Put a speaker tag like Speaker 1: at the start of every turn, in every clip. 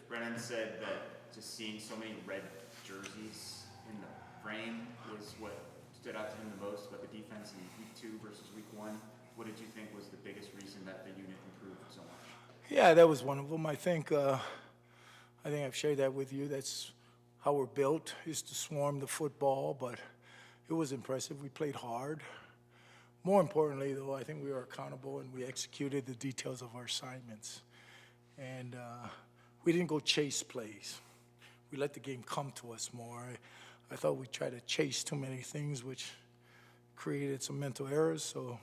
Speaker 1: Brennan said that just seeing so many red jerseys in the frame was what stood out to him the most about the defense in week 2 versus week 1. What did you think was the biggest reason that the unit improved so much?
Speaker 2: Yeah, that was one of them. I think I've shared that with you. That's how we're built, is to swarm the football, but it was impressive. We played hard. More importantly, though, I think we were accountable and we executed the details of our assignments. And we didn't go chase plays. We let the game come to us more. I thought we tried to chase too many things, which created some mental errors. So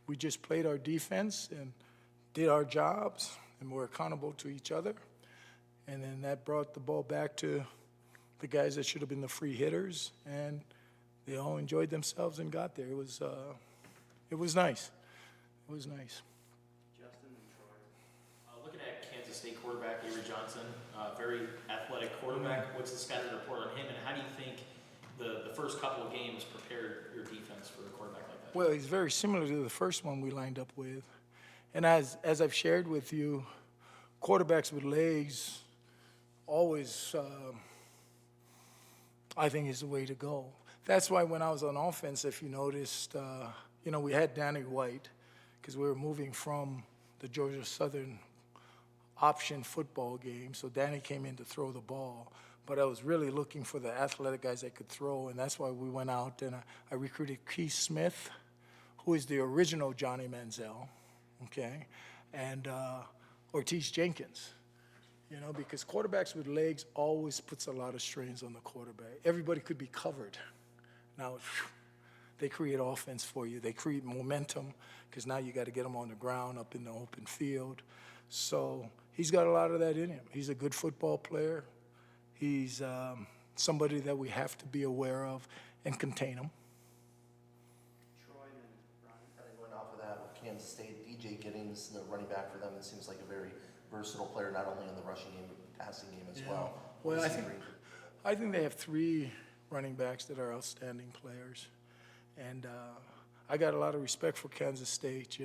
Speaker 2: we just played our defense and did our jobs, and we're accountable to each other. And then that brought the ball back to the guys that should have been the free hitters, and they all enjoyed themselves and got there. It was nice. It was nice.
Speaker 3: Justin and Troy.
Speaker 4: Looking at Kansas State quarterback Avery Johnson, very athletic quarterback. What's the scouting report on him, and how do you think the first couple of games prepared your defense for a quarterback like that?
Speaker 2: Well, he's very similar to the first one we lined up with. And as I've shared with you, quarterbacks with legs always, I think, is the way to go. That's why when I was on offense, if you noticed, we had Danny White because we were moving from the Georgia Southern option football game. So Danny came in to throw the ball. But I was really looking for the athletic guys that could throw, and that's why we went out and I recruited Keith Smith, who is the original Johnny Manziel, okay, and Ortiz Jenkins. Because quarterbacks with legs always puts a lot of strains on the quarterback. Everybody could be covered. Now, they create offense for you. They create momentum because now you got to get them on the ground, up in the open field. So he's got a lot of that in him. He's a good football player. He's somebody that we have to be aware of and contain him.
Speaker 3: Troy and then Brian.
Speaker 5: Kind of going off of that with Kansas State, DJ Giddings, the running back for them, it seems like a very versatile player, not only in the rushing game but passing game as well.
Speaker 2: Well, I think they have 3 running backs that are outstanding players, and I got a lot of respect for Kansas State.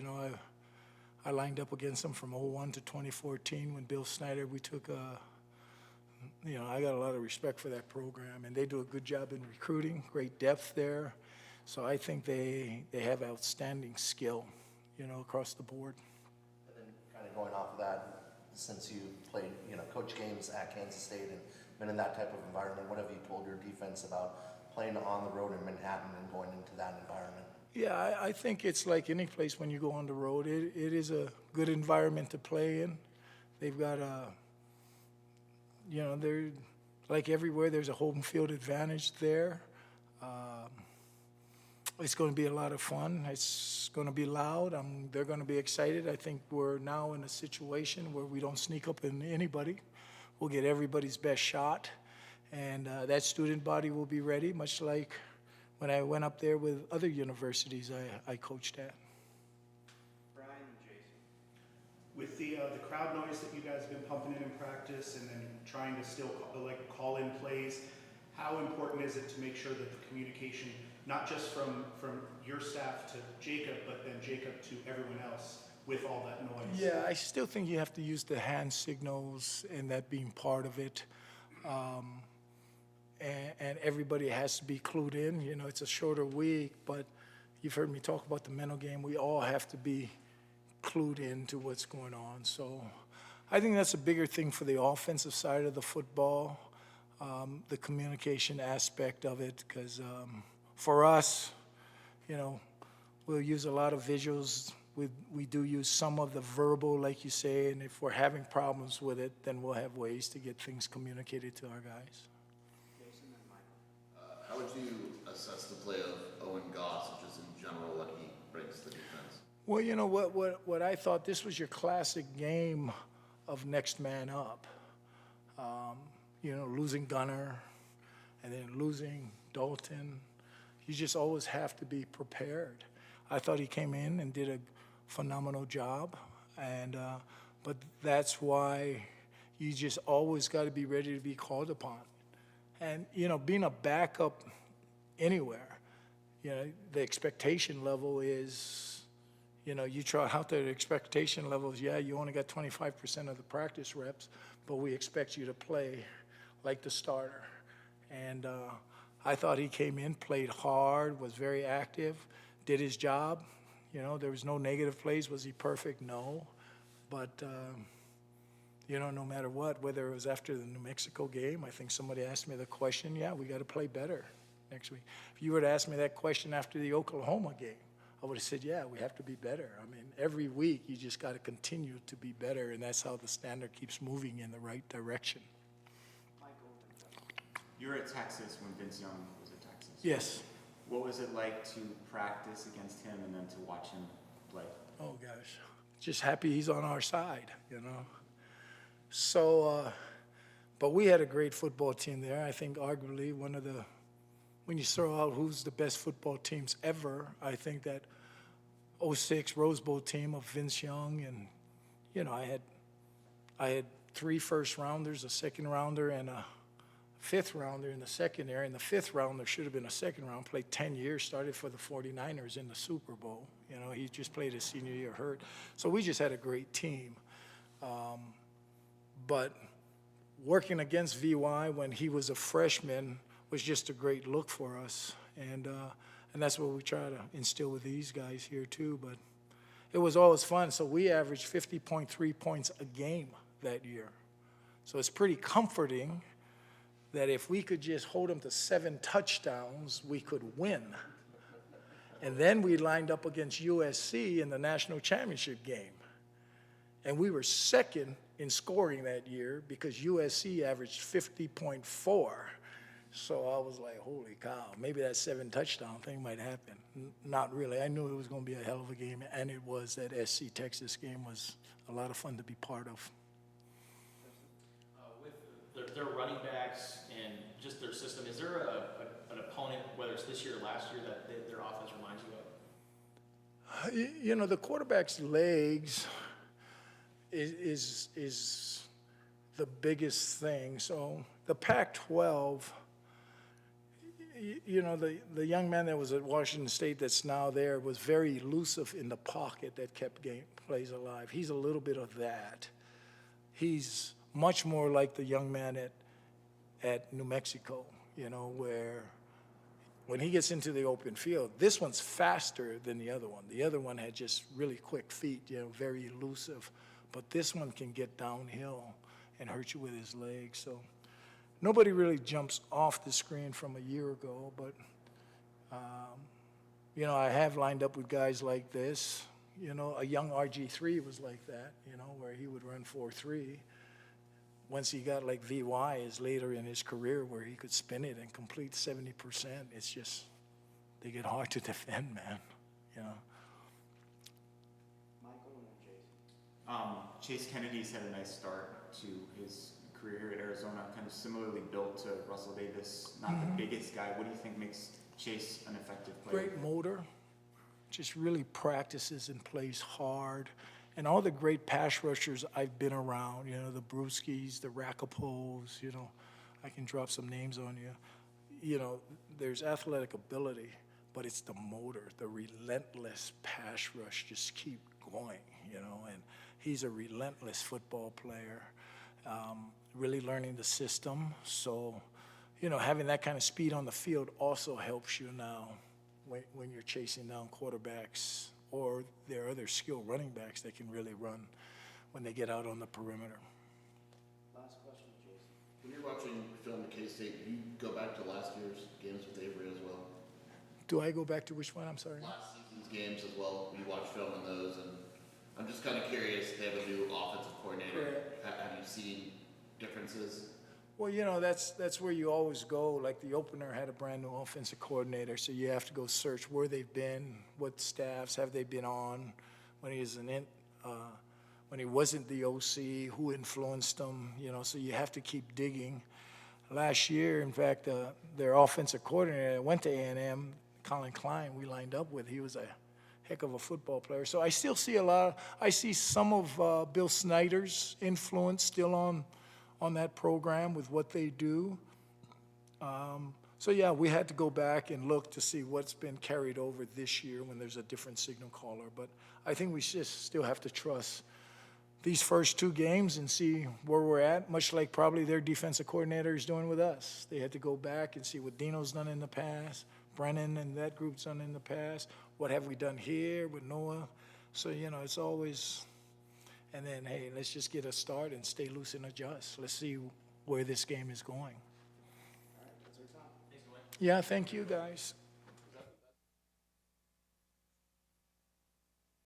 Speaker 2: I lined up against them from 2001 to 2014 when Bill Snyder. We took I got a lot of respect for that program, and they do a good job in recruiting, great depth there. So I think they have outstanding skill, across the board.
Speaker 5: And then kind of going off of that, since you played, coach games at Kansas State and been in that type of environment, what have you told your defense about playing on the road in Manhattan and going into that environment?
Speaker 2: Yeah, I think it's like any place when you go on the road. It is a good environment to play in. They've got they're like everywhere, there's a home field advantage there. It's going to be a lot of fun. It's going to be loud. They're going to be excited. I think we're now in a situation where we don't sneak up on anybody. We'll get everybody's best shot, and that student body will be ready, much like when I went up there with other universities I coached at.
Speaker 3: Brian and Jason.
Speaker 6: With the crowd noise that you guys have been pumping in practice and then trying to still call in plays, how important is it to make sure that the communication, not just from your staff to Jacob, but then Jacob to everyone else with all that noise?
Speaker 2: Yeah, I still think you have to use the hand signals and that being part of it. And everybody has to be clued in. It's a shorter week, but you've heard me talk about the mental game. We all have to be clued in to what's going on. So I think that's a bigger thing for the offensive side of the football, the communication aspect of it, because for us, we'll use a lot of visuals. We do use some of the verbal, like you say, and if we're having problems with it, then we'll have ways to get things communicated to our guys.
Speaker 3: Jason and Michael.
Speaker 7: How would you assess the play of Owen Goss, just in general, what he brings to the defense?
Speaker 2: Well, what I thought, this was your classic game of next man up. Losing Gunner and then losing Dalton. You just always have to be prepared. I thought he came in and did a phenomenal job, and but that's why you just always got to be ready to be called upon. And being a backup anywhere, the expectation level is, You know, you try out there, the expectation levels, yeah, you only got 25% of the practice reps, but we expect you to play like the starter. And I thought he came in, played hard, was very active, did his job. You know, there was no negative plays. Was he perfect? No. But, you know, no matter what, whether it was after the New Mexico game, I think somebody asked me the question, yeah, we got to play better next week. If you were to ask me that question after the Oklahoma game, I would have said, yeah, we have to be better. I mean, every week you just got to continue to be better, and that's how the standard keeps moving in the right direction.
Speaker 1: You were at Texas when Vince Young was at Texas.
Speaker 2: Yes.
Speaker 1: What was it like to practice against him and then to watch him play?
Speaker 2: Oh, gosh. Just happy he's on our side, you know. So, but we had a great football team there. I think arguably one of the, when you throw out who's the best football teams ever, I think that 06 Rose Bowl team of Vince Young, and, you know, I had 3 first-rounders, a second-rounder, and a fifth-rounder in the secondary, and the fifth rounder should have been a second-round, played 10 years, started for the 49ers in the Super Bowl. You know, he just played his senior year hurt. So we just had a great team. But working against VY when he was a freshman was just a great look for us. And that's what we try to instill with these guys here too. But it was always fun. So we averaged 50.3 points a game that year. So it's pretty comforting that if we could just hold them to 7 touchdowns, we could win. And then we lined up against USC in the national championship game. And we were second in scoring that year because USC averaged 50.4. So I was like, holy cow, maybe that 7 touchdown thing might happen. Not really. I knew it was going to be a hell of a game, and it was. That SC Texas game was a lot of fun to be part of.
Speaker 4: With their running backs and just their system, is there an opponent, whether it's this year or last year, that their offense reminds you of?
Speaker 2: You know, the quarterback's legs is the biggest thing. So the Pac-12, you know, the young man that was at Washington State that's now there was very elusive in the pocket that kept game plays alive. He's a little bit of that. He's much more like the young man at New Mexico, you know, where when he gets into the open field, this one's faster than the other one. The other one had just really quick feet, you know, very elusive. But this one can get downhill and hurt you with his legs. So nobody really jumps off the screen from a year ago. But, you know, I have lined up with guys like this. You know, a young RG3 was like that, you know, where he would run 4.3. Once he got like VY is later in his career where he could spin it and complete 70%. It's just, they get hard to defend, man, you know.
Speaker 3: Michael and then Jason.
Speaker 1: Chase Kennedy's had a nice start to his career here at Arizona, kind of similarly built to Russell Davis, not the biggest guy. What do you think makes Chase an effective player?
Speaker 2: Great motor, just really practices and plays hard. And all the great pass rushers I've been around, you know, the Brewskis, the Rakapos, you know, I can drop some names on you. You know, there's athletic ability, but it's the motor, the relentless pass rush, just keep going, you know, and he's a relentless football player, really learning the system. So, you know, having that kind of speed on the field also helps you now when you're chasing down quarterbacks, or there are other skilled running backs that can really run when they get out on the perimeter.
Speaker 3: Last question, Jason.
Speaker 7: When you're watching film at K-State, do you go back to last year's games with Avery as well?
Speaker 2: Do I go back to which one? I'm sorry.
Speaker 7: Last season's games as well. You watch film on those, and I'm just kind of curious. They have a new offensive coordinator. Have you seen differences?
Speaker 2: Well, you know, that's where you always go. Like the opener had a brand new offensive coordinator, so you have to go search where they've been, what staffs have they been on, when he was when he wasn't the OC, who influenced them, you know, so you have to keep digging. Last year, in fact, their offensive coordinator went to A&M, Colin Klein, we lined up with. He was a heck of a football player. So I still see I see some of Bill Snyder's influence still on that program with what they do. So yeah, we had to go back and look to see what's been carried over this year when there's a different signal caller. But I think we just still have to trust these first 2 games and see where we're at, much like probably their defensive coordinator is doing with us. They had to go back and see what Dino's done in the past, Brennan and that group's done in the past. What have we done here with Noah? So, it's always, and then, hey, let's just get a start and stay loose and adjust. Let's see where this game is going.
Speaker 3: All right, that's our time.
Speaker 4: Thanks, Duane.
Speaker 2: Yeah, thank you, guys.